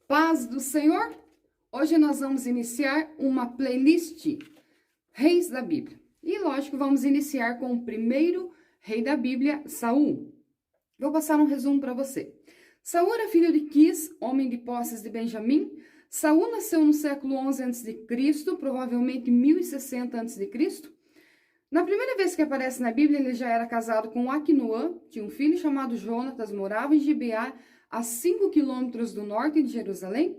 Paz do Senhor. Hoje nós vamos iniciar uma playlist Reis da Bíblia. E lógico, vamos iniciar com o primeiro rei da Bíblia, Saul. Vou passar um resumo para você. Saul era filho de Quis, homem de posses de Benjamim. Saul nasceu no século 11 a.C., provavelmente 1060 a.C. Na primeira vez que aparece na Bíblia, ele já era casado com Aquinoã, tinha um filho chamado Jonatas, morava em Gibeá, a 5 quilômetros do norte de Jerusalém.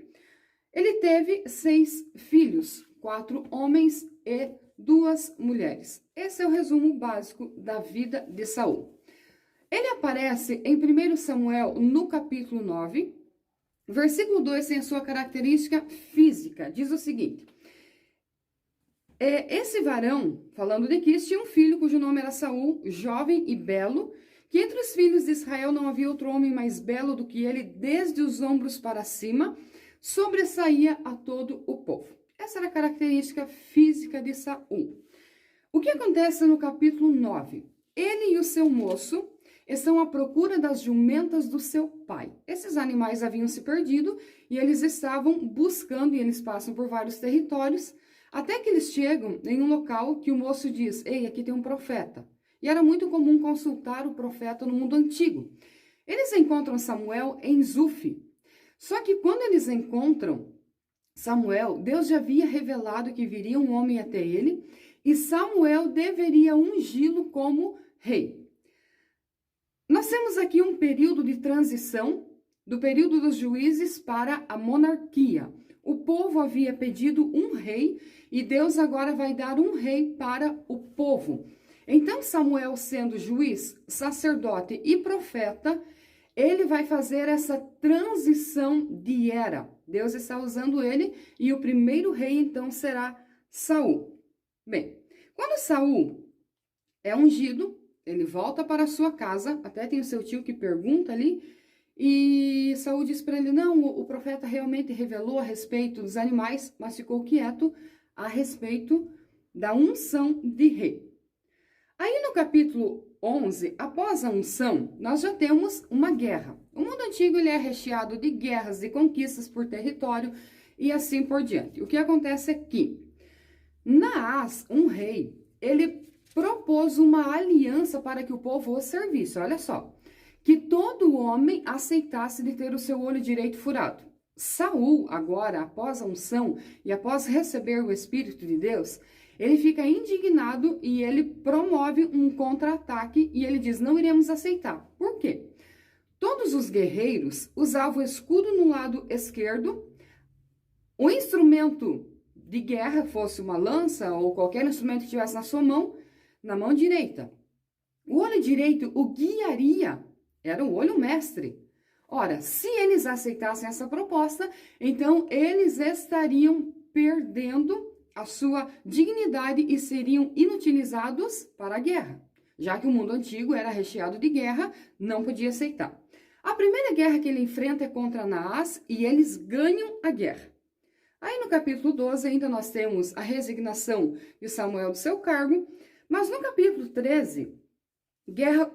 Ele teve 6 filhos, 4 homens e 2 mulheres. Esse é o resumo básico da vida de Saul. Ele aparece em 1 Samuel, no capítulo 9, versículo 2, tem a sua característica física. Diz o seguinte: esse varão, falando de Quis, tinha um filho cujo nome era Saul, jovem e belo, que entre os filhos de Israel não havia outro homem mais belo do que ele, desde os ombros para cima, sobressaía a todo o povo. Essa era a característica física de Saul. O que acontece no capítulo 9? Ele e o seu moço estão à procura das jumentas do seu pai. Esses animais haviam se perdido e eles estavam buscando, e eles passam por vários territórios, até que eles chegam em um local que o moço diz: ei, aqui tem um profeta. E era muito comum consultar o profeta no mundo antigo. Eles encontram Samuel em Zuf. Só que quando eles encontram Samuel, Deus já havia revelado que viria um homem até ele e Samuel deveria ungí-lo como rei. Nós temos aqui um período de transição do período dos juízes para a monarquia. O povo havia pedido um rei e Deus agora vai dar um rei para o povo. Então Samuel, sendo juiz, sacerdote e profeta, ele vai fazer essa transição de era. Deus está usando ele e o primeiro rei então será Saul. Bem, quando Saul é ungido, ele volta para a sua casa, até tem o seu tio que pergunta ali, e Saul diz para ele: não, o profeta realmente revelou a respeito dos animais, mas ficou quieto a respeito da unção de rei. Aí no capítulo 11, após a unção, nós já temos uma guerra. O mundo antigo ele é recheado de guerras, de conquistas por território e assim por diante. O que acontece aqui? Naás, um rei, ele propôs uma aliança para que o povo o servisse. Olha só, que todo homem aceitasse de ter o seu olho direito furado. Saul, agora, após a unção e após receber o Espírito de Deus, ele fica indignado e ele promove um contra-ataque e ele diz: não iremos aceitar. Por quê? Todos os guerreiros usavam o escudo no lado esquerdo, o instrumento de guerra, fosse uma lança ou qualquer instrumento que tivesse na sua mão, na mão direita. O olho direito o guiaria, era o olho mestre. Ora, se eles aceitassem essa proposta, então eles estariam perdendo a sua dignidade e seriam inutilizados para a guerra. Já que o mundo antigo era recheado de guerra, não podia aceitar. A primeira guerra que ele enfrenta é contra Naás e eles ganham a guerra. Aí no capítulo 12 ainda nós temos a resignação de Samuel do seu cargo, mas no capítulo 13, guerra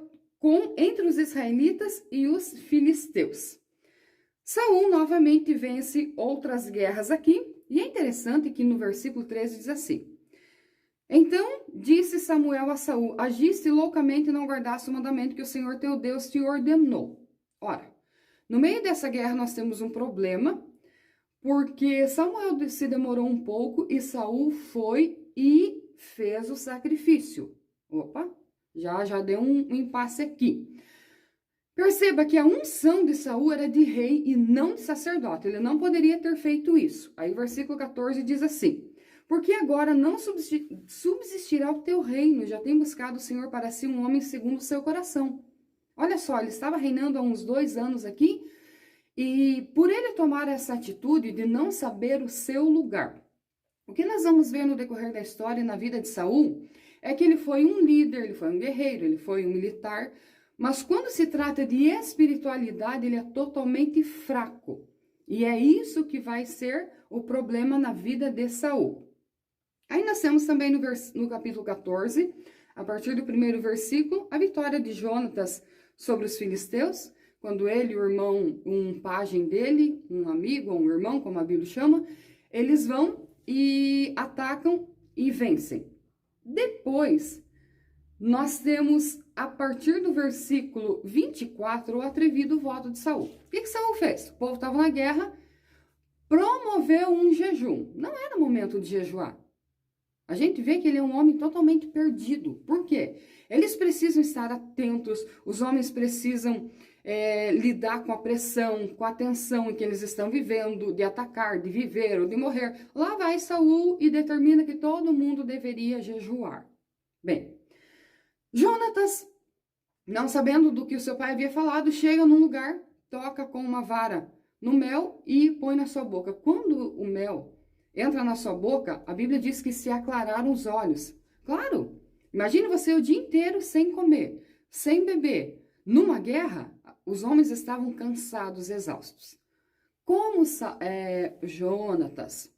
entre os israelitas e os filisteus. Saul novamente vence outras guerras aqui, e é interessante que no versículo 13 diz assim: então disse Samuel a Saul: agiste loucamente e não guardaste o mandamento que o Senhor teu Deus te ordenou. Ora, no meio dessa guerra nós temos um problema, porque Samuel se demorou um pouco e Saul foi e fez o sacrifício. Opa, já deu um impasse aqui. Perceba que a unção de Saul era de rei e não de sacerdote. Ele não poderia ter feito isso. Aí o versículo 14 diz assim: porque agora não subsistirá o teu reino, já tem buscado o Senhor para si um homem segundo o seu coração. Olha só, ele estava reinando há uns 2 anos aqui, e por ele tomar essa atitude de não saber o seu lugar, o que nós vamos ver no decorrer da história e na vida de Saul é que ele foi um líder, ele foi um guerreiro, ele foi um militar, mas quando se trata de espiritualidade, ele é totalmente fraco. E é isso que vai ser o problema na vida de Saul. Aí nós temos também no capítulo 14, a partir do primeiro versículo, a vitória de Jonatas sobre os filisteus. quando ele e o irmão, um pajem dele, um amigo ou um irmão, como a Bíblia chama, eles vão e atacam e vencem. Depois, nós temos, a partir do versículo 24, o atrevido voto de Saul. O que Saul fez? O povo estava na guerra, promoveu um jejum. Não era momento de jejuar. A gente vê que ele é um homem totalmente perdido. Por quê? Eles precisam estar atentos, os homens precisam lidar com a pressão, com a tensão em que eles estão vivendo, de atacar, de viver ou de morrer. Lá vai Saul e determina que todo mundo deveria jejuar. Bem, Jonatas, não sabendo do que o seu pai havia falado, chega num lugar, toca com uma vara no mel e põe na sua boca. Quando o mel entra na sua boca, a Bíblia diz que se aclararam os olhos. Claro, imagine você o dia inteiro sem comer, sem beber. Numa guerra, os homens estavam cansados, exaustos. Como Jonatas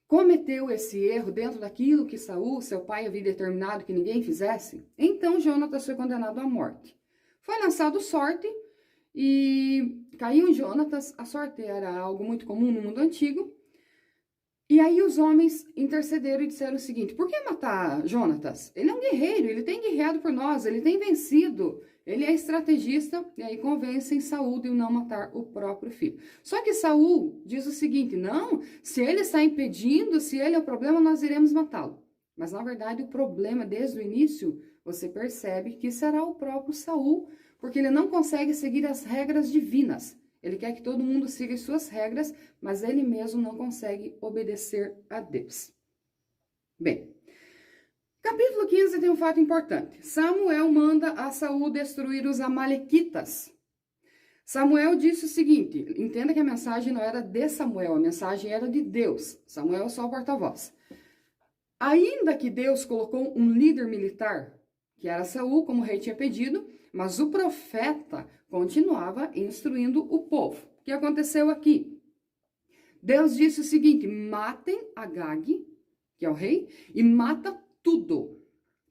cometeu esse erro dentro daquilo que Saul, seu pai, havia determinado que ninguém fizesse, então Jonatas foi condenado à morte. Foi lançado sorte e caiu em Jonatas. A sorte era algo muito comum no mundo antigo. E aí os homens intercederam e disseram o seguinte: por que matar Jonatas? Ele é um guerreiro, ele tem guerreado por nós, ele tem vencido, ele é estrategista. E aí convencem Saul de não matar o próprio filho. Só que Saul diz o seguinte: não, se ele está impedindo, se ele é o problema, nós iremos matá-lo. Mas na verdade o problema desde o início, você percebe que será o próprio Saul, porque ele não consegue seguir as regras divinas. Ele quer que todo mundo siga as suas regras, mas ele mesmo não consegue obedecer a Deus. Bem, capítulo 15 tem um fato importante. Samuel manda a Saul destruir os amalequitas. Samuel disse o seguinte, entenda que a mensagem não era de Samuel, a mensagem era de Deus. Samuel é só o porta-voz. Ainda que Deus colocou um líder militar, que era Saul, como o rei tinha pedido, mas o profeta continuava instruindo o povo. O que aconteceu aqui? Deus disse o seguinte: matem Agag, que é o rei, e mata tudo.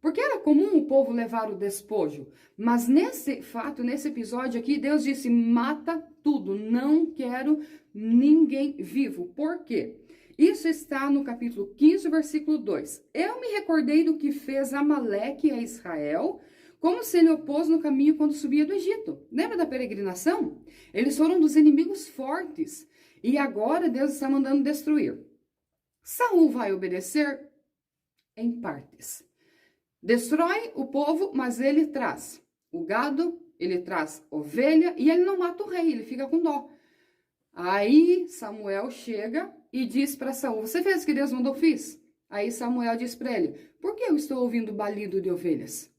Porque era comum o povo levar o despojo. Mas nesse fato, nesse episódio aqui, Deus disse: mata tudo, não quero ninguém vivo. Por quê? Isso está no capítulo 15, versículo 2. Eu me recordei do que fez Amaleque a Israel, como se ele opôs no caminho quando subia do Egito. Lembra da peregrinação? Eles foram dos inimigos fortes. E agora Deus está mandando destruir. Saul vai obedecer em partes. Destrói o povo, mas ele traz o gado, ele traz ovelha e ele não mata o rei, ele fica com dó. Aí Samuel chega e diz para Saul: você fez o que Deus mandou? Fiz. Aí Samuel diz para ele: por que eu estou ouvindo balido de ovelhas?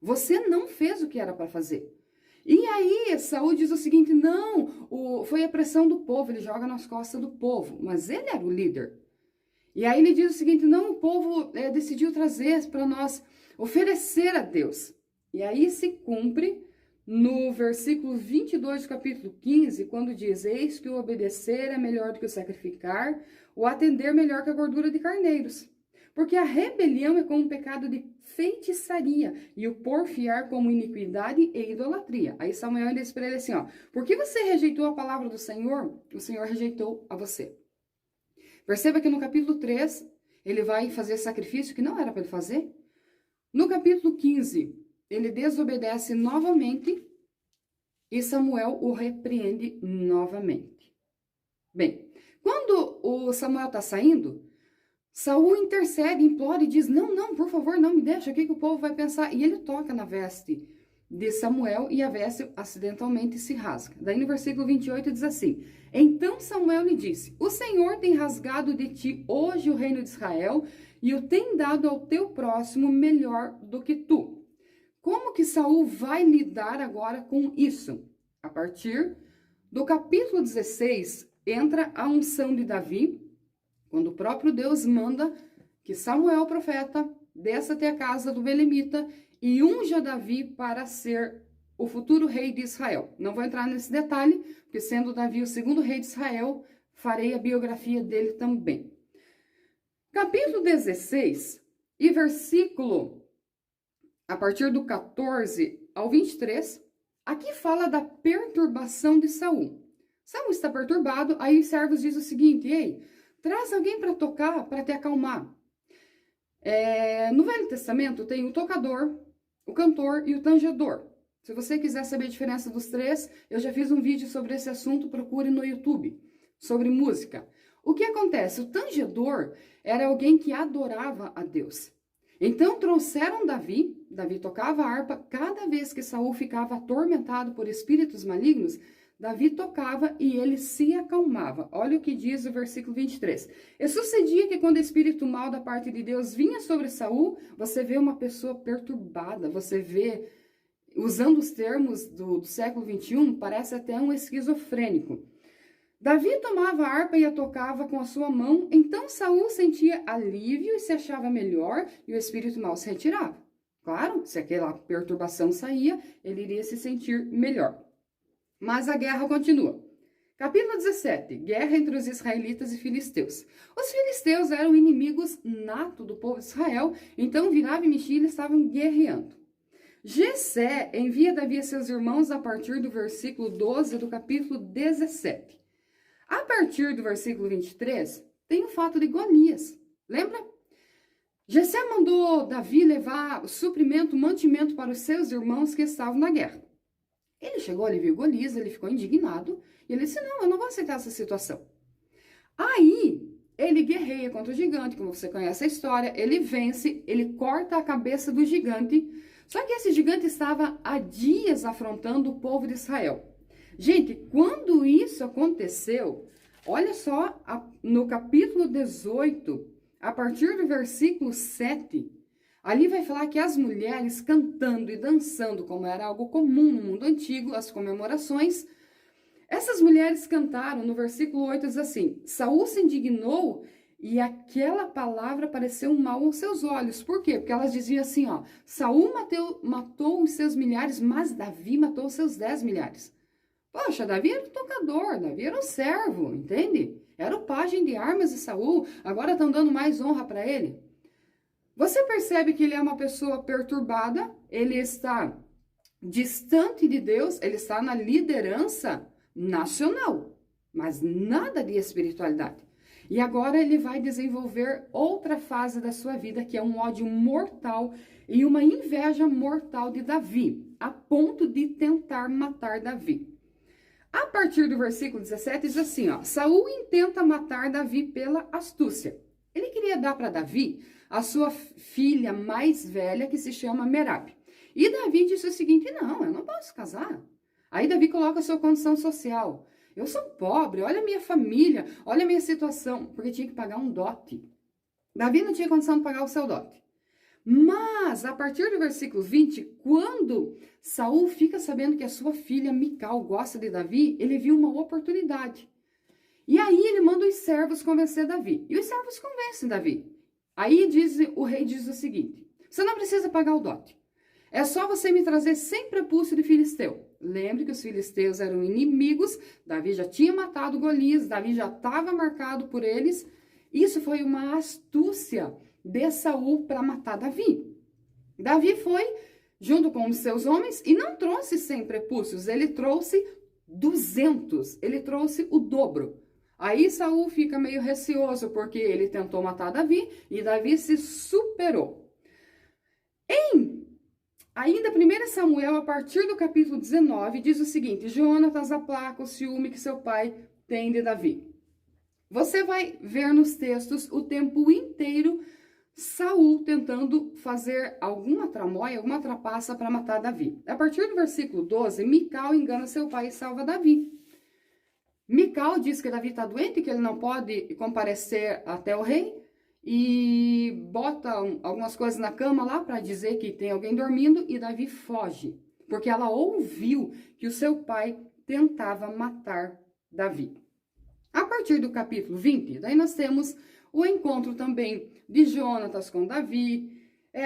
Você não fez o que era para fazer. E aí Saul diz o seguinte: não, foi a pressão do povo, ele joga nas costas do povo, mas ele era o líder. E aí ele diz o seguinte: não, o povo decidiu trazer para nós, oferecer a Deus. E aí se cumpre no versículo 22 do capítulo 15, quando diz: eis que o obedecer é melhor do que o sacrificar, o atender melhor que a gordura de carneiros. Porque a rebelião é como um pecado de feitiçaria, e o porfiar como iniquidade e idolatria. Aí Samuel diz para ele assim, ó: por que você rejeitou a palavra do Senhor? O Senhor rejeitou a você. Perceba que no capítulo 3, ele vai fazer sacrifício que não era para ele fazer. No capítulo 15, ele desobedece novamente e Samuel o repreende novamente. Bem, quando o Samuel está saindo, Saul intercede, implora e diz: não, por favor, não me deixa, o que o povo vai pensar? E ele toca na veste de Samuel e a veste acidentalmente se rasga. Daí no versículo 28 diz assim: então Samuel lhe disse: o Senhor tem rasgado de ti hoje o reino de Israel e o tem dado ao teu próximo melhor do que tu. Como que Saul vai lidar agora com isso? A partir do capítulo 16, entra a unção de Davi, quando o próprio Deus manda que Samuel, o profeta, desça até a casa do belemita e unja Davi para ser o futuro rei de Israel. Não vou entrar nesse detalhe, porque sendo Davi o segundo rei de Israel, farei a biografia dele também. Capítulo 16 e versículo, a partir do 14 ao 23, Aqui fala da perturbação de Saul. Saul está perturbado, aí os servos dizem o seguinte: ei, traz alguém para tocar, para te acalmar. No Velho Testamento tem o tocador, o cantor e o tangedor. Se você quiser saber a diferença dos três, eu já fiz um vídeo sobre esse assunto, procure no YouTube, sobre música. O que acontece? O tangedor era alguém que adorava a Deus. Então trouxeram Davi tocava a harpa, cada vez que Saul ficava atormentado por espíritos malignos, Davi tocava e ele se acalmava. Olha o que diz o versículo 23. E sucedia que quando o espírito mal da parte de Deus vinha sobre Saul, você vê uma pessoa perturbada, você vê, usando os termos do século 21, parece até um esquizofrênico. Davi tomava a harpa e a tocava com a sua mão, então Saul sentia alívio e se achava melhor e o espírito mal se retirava. Claro, se aquela perturbação saía, ele iria se sentir melhor. Mas a guerra continua. Capítulo 17. Guerra entre os israelitas e filisteus. Os filisteus eram inimigos natos do povo de Israel, então virava e mexia, eles estavam guerreando. Jessé envia Davi a seus irmãos a partir do versículo 12 do capítulo 17. A partir do versículo 23, tem o fato de Golias. Lembra? Jessé mandou Davi levar o suprimento, o mantimento para os seus irmãos que estavam na guerra. Ele chegou, ele viu Golias, ele ficou indignado e ele disse: não, eu não vou aceitar essa situação. Aí, ele guerreia contra o gigante, como você conhece a história, ele vence, ele corta a cabeça do gigante, só que esse gigante estava há dias afrontando o povo de Israel. Gente, quando isso aconteceu, olha só, no capítulo 18, a partir do versículo 7, ali vai falar que as mulheres cantando e dançando, como era algo comum no mundo antigo, as comemorações, essas mulheres cantaram, no versículo 8 diz assim: Saul se indignou e aquela palavra pareceu um mal aos seus olhos. Por quê? Porque elas diziam assim, ó, Saul matou os seus milhares, mas Davi matou os seus 10 milhares. Poxa, Davi era o tocador, Davi era o servo, entende? Era o pajem de armas de Saul, agora estão dando mais honra para ele. Você percebe que ele é uma pessoa perturbada, ele está distante de Deus, ele está na liderança nacional, mas nada de espiritualidade. E agora ele vai desenvolver outra fase da sua vida, que é um ódio mortal e uma inveja mortal de Davi, a ponto de tentar matar Davi. A partir do versículo 17 diz assim, ó, Saul intenta matar Davi pela astúcia. Ele queria dar para Davi a sua filha mais velha, que se chama Merab. E Davi disse o seguinte: não, eu não posso casar. Aí Davi coloca a sua condição social. Eu sou pobre, olha a minha família, olha a minha situação, porque tinha que pagar um dote. Davi não tinha condição de pagar o seu dote. Mas, a partir do versículo 20, quando Saul fica sabendo que a sua filha Mical gosta de Davi, ele viu uma oportunidade. E aí ele manda os servos convencer Davi. E os servos convencem Davi. Aí o rei diz o seguinte: você não precisa pagar o dote. É só você me trazer 100 prepúcios de filisteu. Lembre que os filisteus eram inimigos, Davi já tinha matado Golias, Davi já estava marcado por eles. Isso foi uma astúcia de Saul para matar Davi. Davi foi junto com os seus homens e não trouxe 100 prepúcios, ele trouxe 200, ele trouxe o dobro. Aí Saul fica meio receoso porque ele tentou matar Davi e Davi se superou. Ainda 1 Samuel, a partir do capítulo 19, diz o seguinte: Jonatas aplaca o ciúme que seu pai tem de Davi. Você vai ver nos textos o tempo inteiro Saul tentando fazer alguma tramóia, alguma trapaça para matar Davi. A partir do versículo 12, Mical engana seu pai e salva Davi. Mical diz que Davi está doente, que ele não pode comparecer até o rei, e bota algumas coisas na cama lá para dizer que tem alguém dormindo, e Davi foge, porque ela ouviu que o seu pai tentava matar Davi. A partir do capítulo 20, daí nós temos o encontro também de Jonatas com Davi.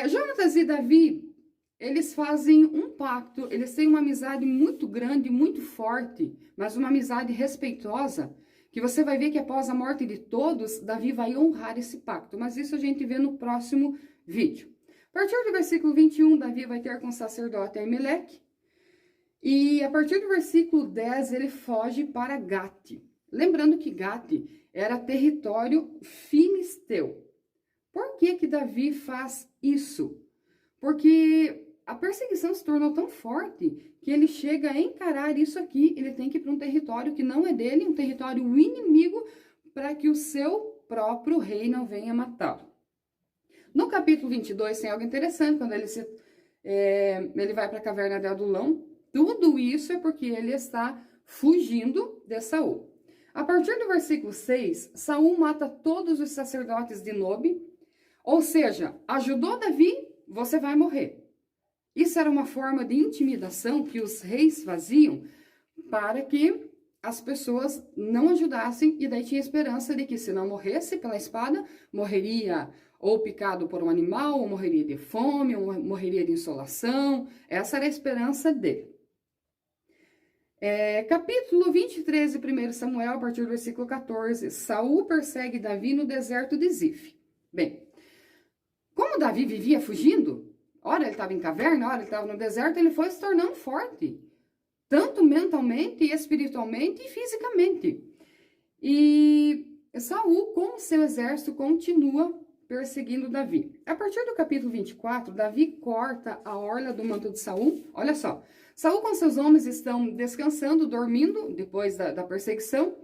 Jonatas e Davi, eles fazem um pacto, eles têm uma amizade muito grande, muito forte, mas uma amizade respeitosa, que você vai ver que após a morte de todos, Davi vai honrar esse pacto. Mas isso a gente vê no próximo vídeo. A partir do versículo 21, Davi vai ter com o sacerdote Aimeleque. E a partir do versículo 10, ele foge para Gate. Lembrando que Gate era território filisteu. Por que que Davi faz isso? Porque a perseguição se tornou tão forte que ele chega a encarar isso aqui. Ele tem que ir para um território que não é dele, um território inimigo, para que o seu próprio rei não venha matá-lo. No capítulo 22 tem algo interessante, quando ele vai para a caverna de Adulão. Tudo isso é porque ele está fugindo de Saul. A partir do versículo 6, Saul mata todos os sacerdotes de Nobe, ou seja, ajudou Davi, você vai morrer. Isso era uma forma de intimidação que os reis faziam para que as pessoas não ajudassem, e daí tinha esperança de que, se não morresse pela espada, morreria ou picado por um animal, ou morreria de fome, ou morreria de insolação. Essa era a esperança dele. Capítulo 23 de 1 Samuel, a partir do versículo 14. Saul persegue Davi no deserto de Zif. Bem, como Davi vivia fugindo, ora ele estava em caverna, ora ele estava no deserto, ele foi se tornando forte, tanto mentalmente, espiritualmente e fisicamente. E Saul, com seu exército, continua perseguindo Davi. A partir do capítulo 24, Davi corta a orla do manto de Saul. Olha só, Saul com seus homens estão descansando, dormindo, depois da perseguição.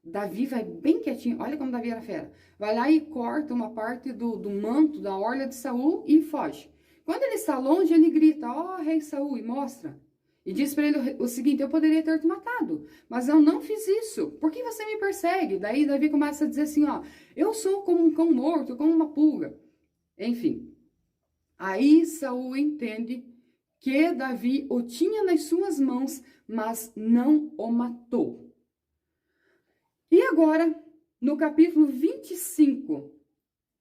Davi vai bem quietinho, olha como Davi era fera. Vai lá e corta uma parte do manto, da orla de Saul e foge. Quando ele está longe, ele grita, ó rei Saul, e mostra. E diz para ele o seguinte, eu poderia ter te matado, mas eu não fiz isso. Por que você me persegue? Daí Davi começa a dizer assim, ó, eu sou como um cão morto, como uma pulga. Enfim, aí Saul entende que Davi o tinha nas suas mãos, mas não o matou. E agora, no capítulo 25,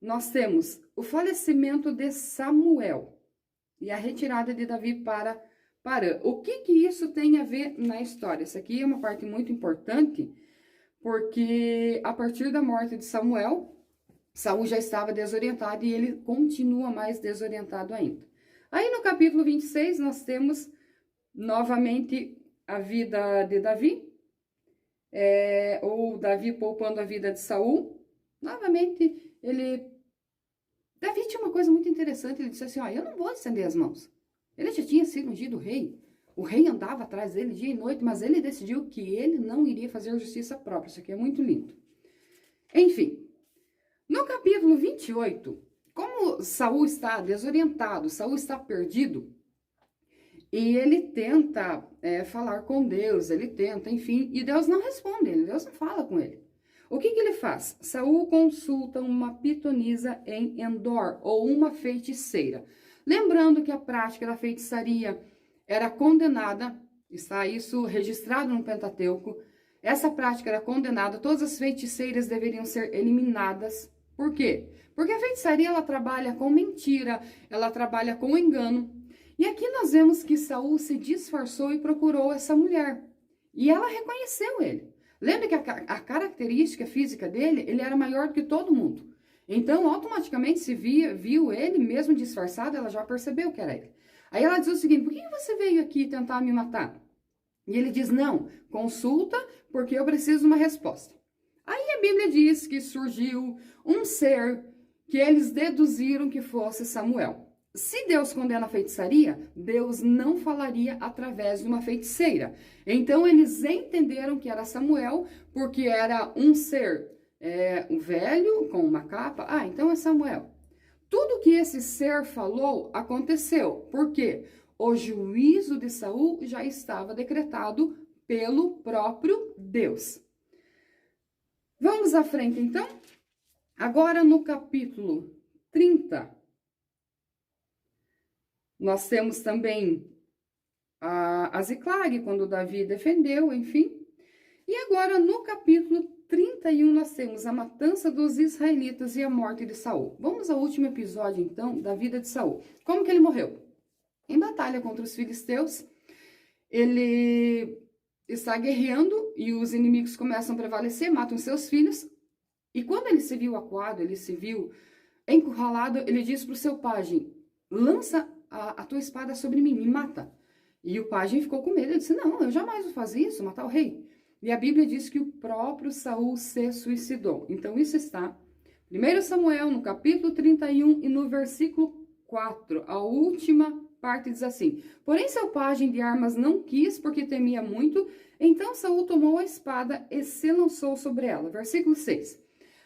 nós temos o falecimento de Samuel e a retirada de Davi para Parã. O que isso tem a ver na história? Isso aqui é uma parte muito importante, porque a partir da morte de Samuel, Saul já estava desorientado e ele continua mais desorientado ainda. Aí no capítulo 26 nós temos novamente a vida de Davi, ou Davi poupando a vida de Saul. Novamente Davi tinha uma coisa muito interessante, ele disse assim, ó, eu não vou estender as mãos. Ele já tinha sido ungido rei. O rei andava atrás dele dia e noite, mas ele decidiu que ele não iria fazer justiça própria. Isso aqui é muito lindo. Enfim, no capítulo 28, como Saul está desorientado, Saul está perdido, e ele tenta falar com Deus, ele tenta, enfim, e Deus não responde, Deus não fala com ele. O que ele faz? Saul consulta uma pitonisa em Endor, ou uma feiticeira. Lembrando que a prática da feitiçaria era condenada, está isso registrado no Pentateuco, essa prática era condenada, todas as feiticeiras deveriam ser eliminadas. Por quê? Porque a feitiçaria ela trabalha com mentira, ela trabalha com engano. E aqui nós vemos que Saul se disfarçou e procurou essa mulher. E ela reconheceu ele. Lembra que a característica física dele, ele era maior do que todo mundo. Então, automaticamente, se viu ele, mesmo disfarçado, ela já percebeu que era ele. Aí ela diz o seguinte, por que você veio aqui tentar me matar? E ele diz, não, consulta, porque eu preciso de uma resposta. Aí a Bíblia diz que surgiu um ser que eles deduziram que fosse Samuel. Se Deus condena a feitiçaria, Deus não falaria através de uma feiticeira. Então, eles entenderam que era Samuel, porque era um ser um velho com uma capa. Ah, então é Samuel. Tudo que esse ser falou aconteceu. Por quê? O juízo de Saul já estava decretado pelo próprio Deus. Vamos à frente, então? Agora, no capítulo 30, nós temos também a Ziclag, quando Davi defendeu, enfim. E agora, no capítulo 31, nós temos a matança dos israelitas e a morte de Saul. Vamos ao último episódio, então, da vida de Saul. Como que ele morreu? Em batalha contra os filisteus, ele está guerreando e os inimigos começam a prevalecer, matam seus filhos. E quando ele se viu acuado, ele se viu encurralado, ele diz para o seu pajem, lança a tua espada sobre mim, me mata. E o pajem ficou com medo, ele disse, não, eu jamais vou fazer isso, matar o rei. E a Bíblia diz que o próprio Saul se suicidou. Então isso está em 1 Samuel, no capítulo 31 e no versículo 4, a última parte diz assim, porém seu pajem de armas não quis, porque temia muito, então Saul tomou a espada e se lançou sobre ela. Versículo 6.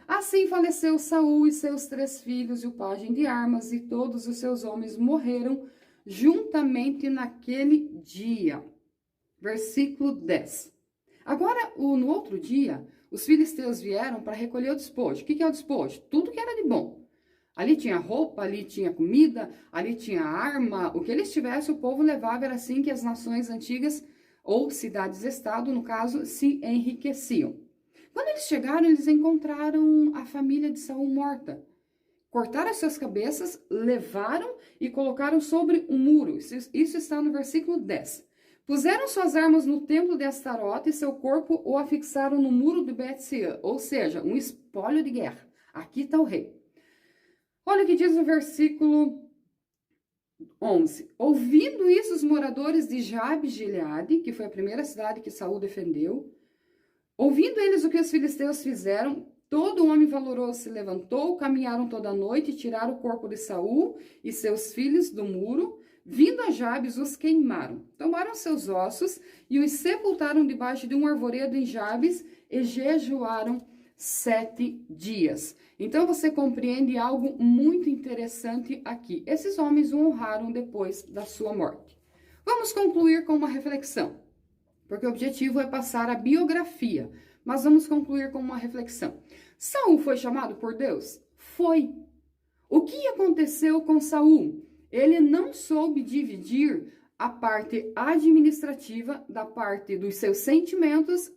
Assim faleceu Saul e seus 3 filhos, e o pajem de armas, e todos os seus homens morreram juntamente naquele dia. Versículo 10. Agora, no outro dia, os filisteus vieram para recolher o despojo. O que é o despojo? Tudo que era de bom. Ali tinha roupa, ali tinha comida, ali tinha arma. O que eles tivessem, o povo levava. Era assim que as nações antigas, ou cidades-estado, no caso, se enriqueciam. Quando eles chegaram, eles encontraram a família de Saul morta. Cortaram as suas cabeças, levaram e colocaram sobre um muro. Isso está no versículo 10. Puseram suas armas no templo de Astarote e seu corpo o afixaram no muro de Bet-sean, ou seja, um espólio de guerra. Aqui está o rei. Olha o que diz o versículo 11. Ouvindo isso, os moradores de Jabe-Gileade, que foi a primeira cidade que Saul defendeu, ouvindo eles o que os filisteus fizeram, todo homem valoroso se levantou, caminharam toda a noite e tiraram o corpo de Saul e seus filhos do muro. Vindo a Jabes, os queimaram, tomaram seus ossos e os sepultaram debaixo de um arvoredo em Jabes e jejuaram 7 dias. Então você compreende algo muito interessante aqui. Esses homens o honraram depois da sua morte. Vamos concluir com uma reflexão, porque o objetivo é passar a biografia, mas vamos concluir com uma reflexão. Saul foi chamado por Deus? Foi. O que aconteceu com Saul? Ele não soube dividir a parte administrativa da parte dos seus sentimentos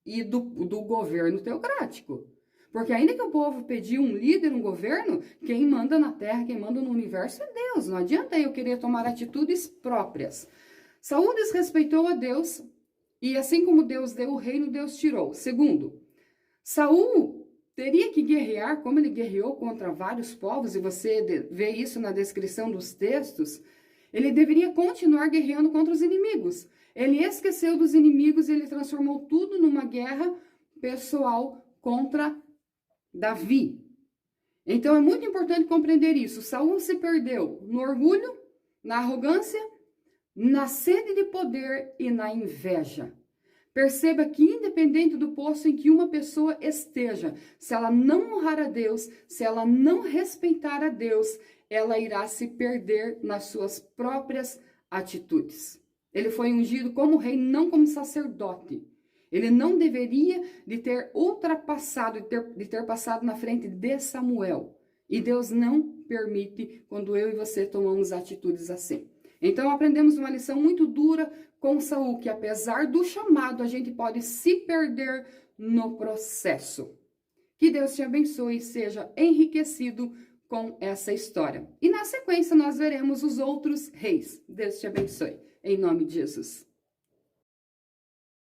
e do governo teocrático. Porque ainda que o povo pediu um líder, um governo, quem manda na terra, quem manda no universo é Deus. Não adianta eu querer tomar atitudes próprias. Saul desrespeitou a Deus e assim como Deus deu o reino, Deus tirou. Segundo, Saul teria que guerrear, como ele guerreou contra vários povos, e você vê isso na descrição dos textos, ele deveria continuar guerreando contra os inimigos. Ele esqueceu dos inimigos e ele transformou tudo numa guerra pessoal contra Davi. Então é muito importante compreender isso. Saul se perdeu no orgulho, na arrogância, na sede de poder e na inveja. Perceba que independente do posto em que uma pessoa esteja, se ela não honrar a Deus, se ela não respeitar a Deus, ela irá se perder nas suas próprias atitudes. Ele foi ungido como rei, não como sacerdote. Ele não deveria de ter ultrapassado, de ter passado na frente de Samuel. E Deus não permite quando eu e você tomamos atitudes assim. Então aprendemos uma lição muito dura com Saul, que apesar do chamado, a gente pode se perder no processo. Que Deus te abençoe e seja enriquecido com essa história. E na sequência nós veremos os outros reis. Deus te abençoe. Em nome de Jesus.